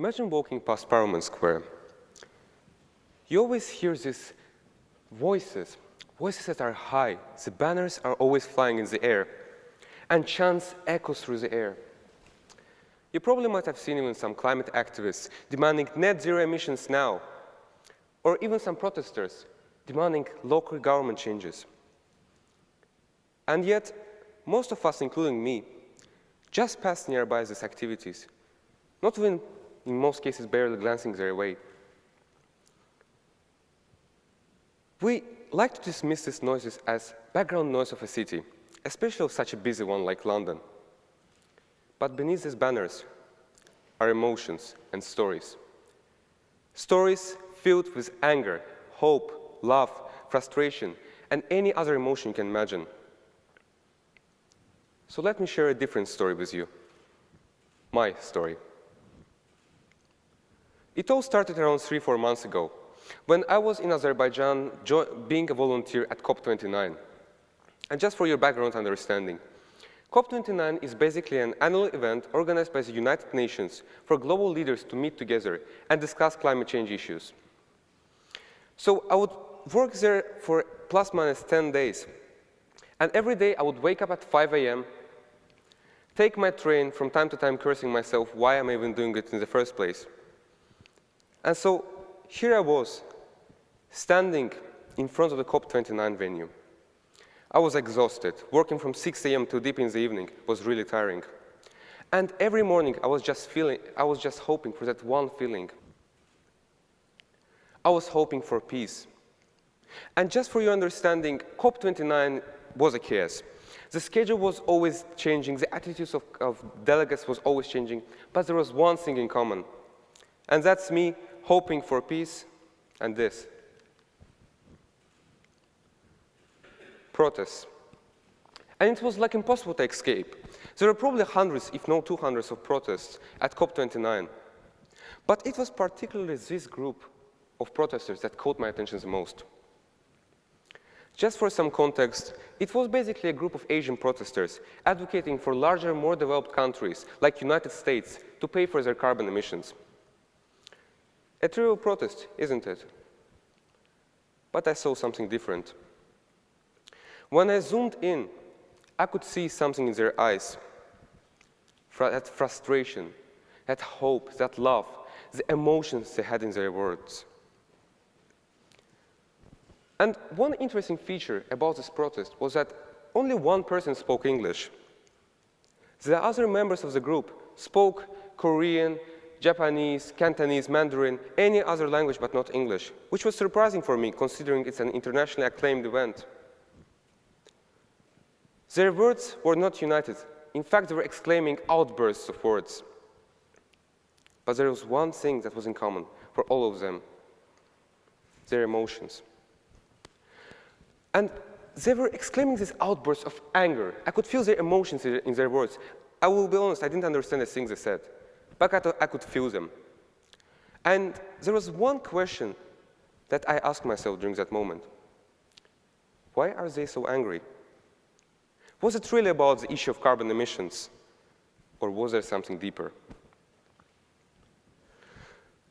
Imagine walking past Parliament Square. You always hear these voices that are high. The banners are always flying in the air, and chants echo through the air. You probably might have seen even some climate activists demanding net zero emissions now, or even some protesters demanding local government changes. And yet, most of us, including me, just pass nearby these activities, not even, in most cases, barely glancing their way. We like to dismiss these noises as background noise of a city, especially of such a busy one like London. But beneath these banners are emotions and stories. Stories filled with anger, hope, love, frustration, and any other emotion you can imagine. So let me share a different story with you. My story. It all started around 3-4 months ago, when I was in Azerbaijan being a volunteer at COP29. And just for your background understanding, COP29 is basically an annual event organized by the United Nations for global leaders to meet together and discuss climate change issues. So I would work there for plus minus 10 days. And every day I would wake up at 5 a.m., take my train, from time to time cursing myself why am I even doing it in the first place. And so here I was, standing in front of the COP29 venue. I was exhausted. Working from 6 a.m. to deep in the evening was really tiring. And every morning I was just hoping for that one feeling. I was hoping for peace. And just for your understanding, COP29 was a chaos. The schedule was always changing, the attitudes of delegates was always changing, but there was one thing in common. And that's me hoping for peace and this. Protests. And it was like impossible to escape. There were probably hundreds, if not 200, of protests at COP29. But it was particularly this group of protesters that caught my attention the most. Just for some context, it was basically a group of Asian protesters advocating for larger, more developed countries, like United States, to pay for their carbon emissions. A trivial protest, isn't it? But I saw something different. When I zoomed in, I could see something in their eyes. That frustration, that hope, that love, the emotions they had in their words. And one interesting feature about this protest was that only one person spoke English. The other members of the group spoke Korean, Japanese, Cantonese, Mandarin, any other language but not English, which was surprising for me considering it's an internationally acclaimed event. Their words were not united. In fact, they were exclaiming outbursts of words. But there was one thing that was in common for all of them: their emotions. And they were exclaiming these outbursts of anger. I could feel their emotions in their words. I will be honest, I didn't understand the things they said, but I could feel them. And there was one question that I asked myself during that moment. Why are they so angry? Was it really about the issue of carbon emissions, or was there something deeper?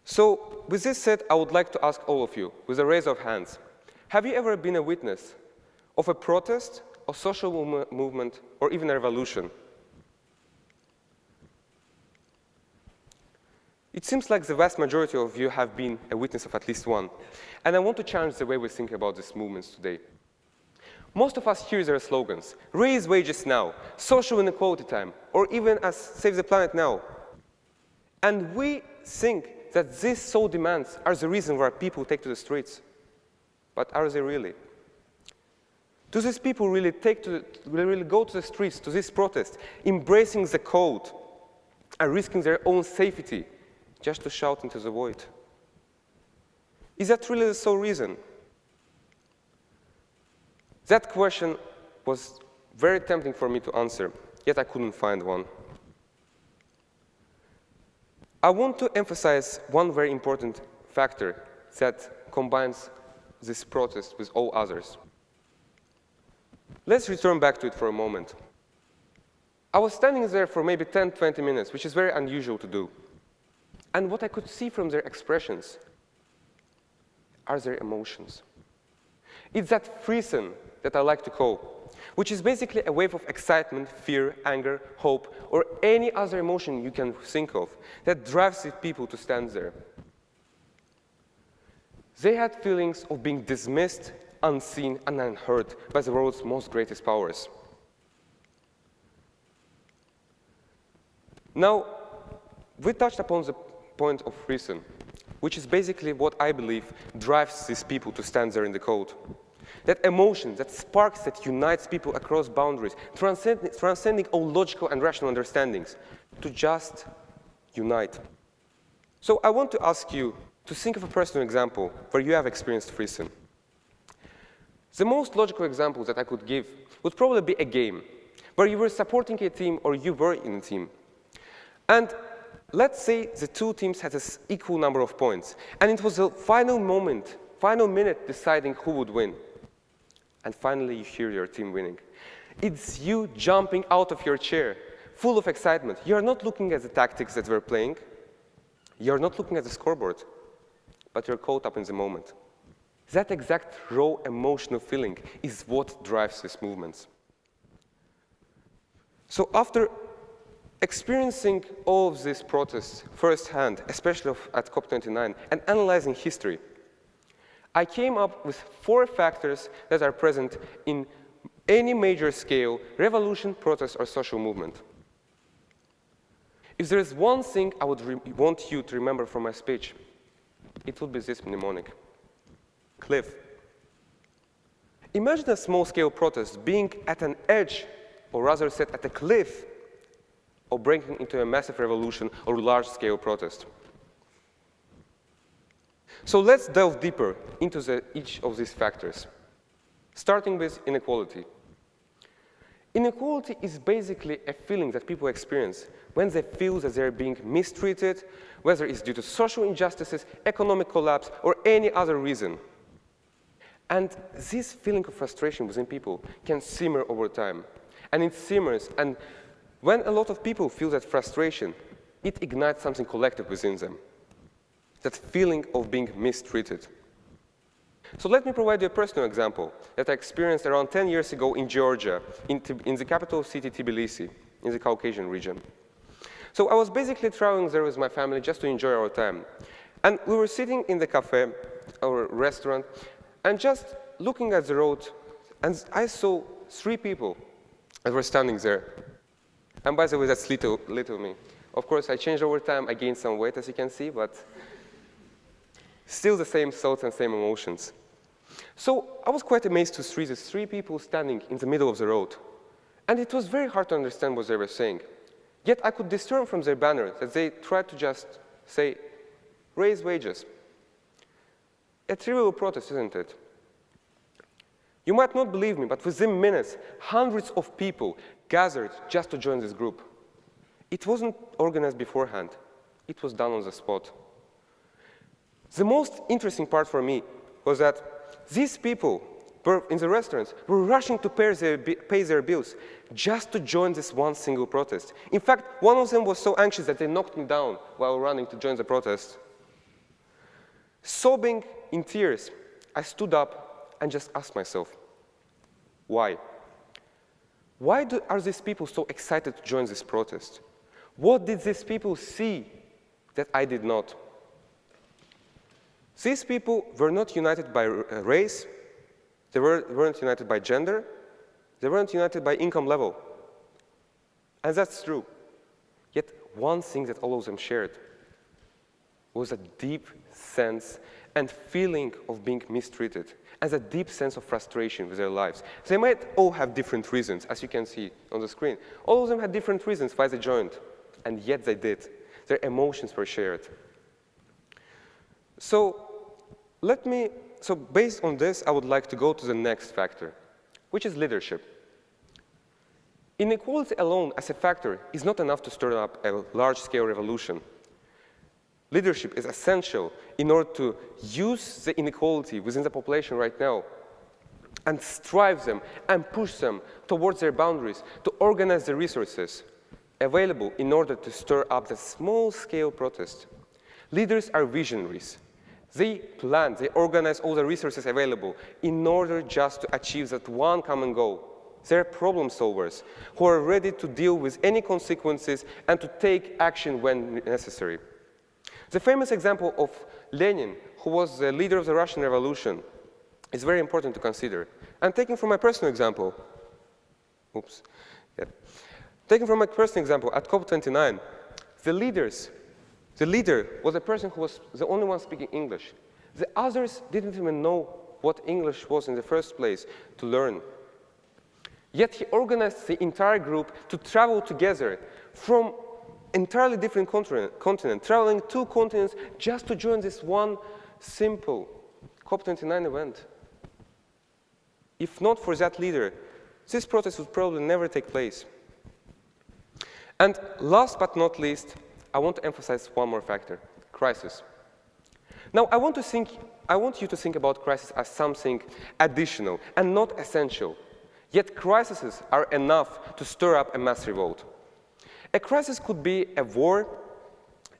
So, with this said, I would like to ask all of you, with a raise of hands, have you ever been a witness of a protest, a social movement, or even a revolution? It seems like the vast majority of you have been a witness of at least one. And I want to challenge the way we think about these movements today. Most of us hear their slogans: raise wages now, social inequality time, or even as save the planet now. And we think that these sole demands are the reason why people take to the streets. But are they really? Do these people really go to the streets, to this protest, embracing the code and risking their own safety just to shout into the void? Is that really the sole reason? That question was very tempting for me to answer, yet I couldn't find one. I want to emphasize one very important factor that combines this protest with all others. Let's return back to it for a moment. I was standing there for maybe 10-20 minutes, which is very unusual to do. And what I could see from their expressions are their emotions. It's that frisson that I like to call, which is basically a wave of excitement, fear, anger, hope, or any other emotion you can think of that drives the people to stand there. They had feelings of being dismissed, unseen, and unheard by the world's most greatest powers. Now, we touched upon the point of reason, which is basically what I believe drives these people to stand there in the cold. That emotion, that sparks that unites people across boundaries, transcending all logical and rational understandings, to just unite. So I want to ask you to think of a personal example where you have experienced reason. The most logical example that I could give would probably be a game, where you were supporting a team or you were in a team. And let's say the two teams had an equal number of points, and it was the final minute deciding who would win. And finally, you hear your team winning. It's you jumping out of your chair, full of excitement. You're not looking at the tactics that we're playing. You're not looking at the scoreboard, but you're caught up in the moment. That exact raw emotional feeling is what drives these movements. So after experiencing all of these protests firsthand, especially at COP29, and analyzing history, I came up with 4 factors that are present in any major scale revolution, protest, or social movement. If there is one thing I would want you to remember from my speech, it would be this mnemonic: cliff. Imagine a small-scale protest being at an edge, or rather said at a cliff, of breaking into a massive revolution or large-scale protest. So let's delve deeper into each of these factors, starting with inequality. Inequality is basically a feeling that people experience when they feel that they're being mistreated, whether it's due to social injustices, economic collapse, or any other reason. And this feeling of frustration within people can simmer over time. And it simmers, and when a lot of people feel that frustration, it ignites something collective within them. That feeling of being mistreated. So let me provide you a personal example that I experienced around 10 years ago in Georgia, in the capital city Tbilisi, in the Caucasian region. So I was basically traveling there with my family just to enjoy our time. And we were sitting in the cafe or restaurant and just looking at the road, and I saw 3 people that were standing there. And by the way, that's little me. Of course, I changed over time. I gained some weight, as you can see, but still the same thoughts and same emotions. So I was quite amazed to see these 3 people standing in the middle of the road. And it was very hard to understand what they were saying. Yet I could discern from their banner that they tried to just say, raise wages. A trivial protest, isn't it? You might not believe me, but within minutes, hundreds of people gathered just to join this group. It wasn't organized beforehand. It was done on the spot. The most interesting part for me was that these people in the restaurants were rushing to pay their bills just to join this one single protest. In fact, one of them was so anxious that they knocked me down while running to join the protest. Sobbing in tears, I stood up and just asked myself, why? Why are these people so excited to join this protest? What did these people see that I did not? These people were not united by race, they weren't united by gender, they weren't united by income level. And that's true. Yet one thing that all of them shared was a deep sense and feeling of being mistreated, and a deep sense of frustration with their lives. They might all have different reasons, as you can see on the screen. All of them had different reasons why they joined, and yet they did. Their emotions were shared. So based on this, I would like to go to the next factor, which is leadership. Inequality alone as a factor is not enough to stir up a large-scale revolution. Leadership is essential in order to use the inequality within the population right now and strive them and push them towards their boundaries to organize the resources available in order to stir up the small-scale protest. Leaders are visionaries. They plan, they organize all the resources available in order just to achieve that one common goal. They're problem solvers who are ready to deal with any consequences and to take action when necessary. The famous example of Lenin, who was the leader of the Russian Revolution, is very important to consider. And taking from my personal example, taking from my personal example, at COP29, the leader was a person who was the only one speaking English. The others didn't even know what English was in the first place to learn. Yet he organized the entire group to travel together from entirely different continent, traveling 2 continents just to join this one simple COP29 event. If not for that leader, this protest would probably never take place. And last but not least, I want to emphasize one more factor: crisis. Now, I want you to think about crisis as something additional and not essential. Yet crises are enough to stir up a mass revolt. A crisis could be a war.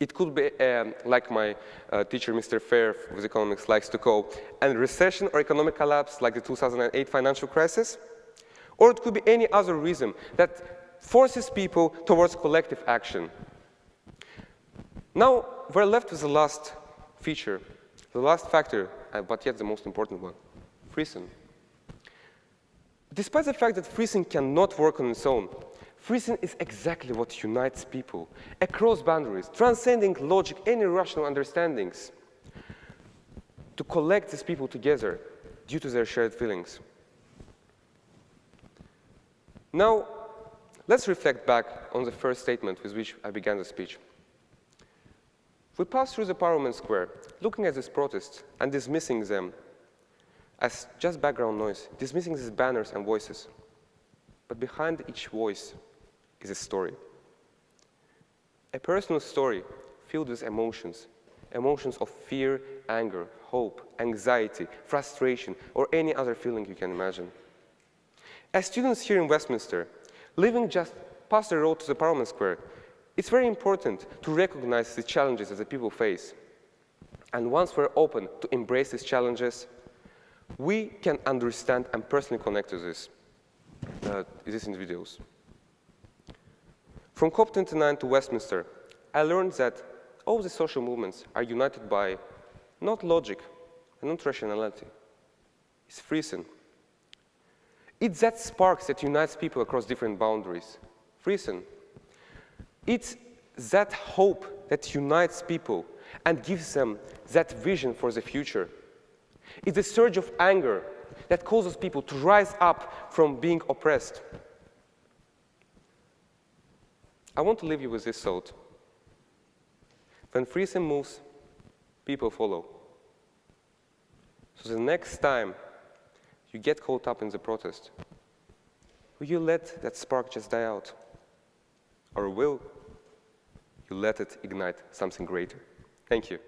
It could be, like my teacher, Mr. Fair, with economics likes to call, a recession or economic collapse like the 2008 financial crisis. Or it could be any other reason that forces people towards collective action. Now, we're left with the last feature, the last factor, but yet the most important one: freezing. Despite the fact that freezing cannot work on its own, freezing is exactly what unites people across boundaries, transcending logic, any rational understandings, to collect these people together due to their shared feelings. Now, let's reflect back on the first statement with which I began the speech. We passed through the Parliament Square, looking at these protests and dismissing them as just background noise, dismissing these banners and voices. But behind each voice is a story. A personal story filled with emotions, emotions of fear, anger, hope, anxiety, frustration, or any other feeling you can imagine. As students here in Westminster, living just past the road to the Parliament Square, it's very important to recognize the challenges that the people face. And once we're open to embrace these challenges, we can understand and personally connect to these individuals. From COP29 to Westminster, I learned that all the social movements are united by not logic and not rationality. It's freezing. It's that spark that unites people across different boundaries. Freezing. It's that hope that unites people and gives them that vision for the future. It's a surge of anger that causes people to rise up from being oppressed. I want to leave you with this thought. When freezing moves, people follow. So the next time you get caught up in the protest, will you let that spark just die out? Or will you let it ignite something greater? Thank you.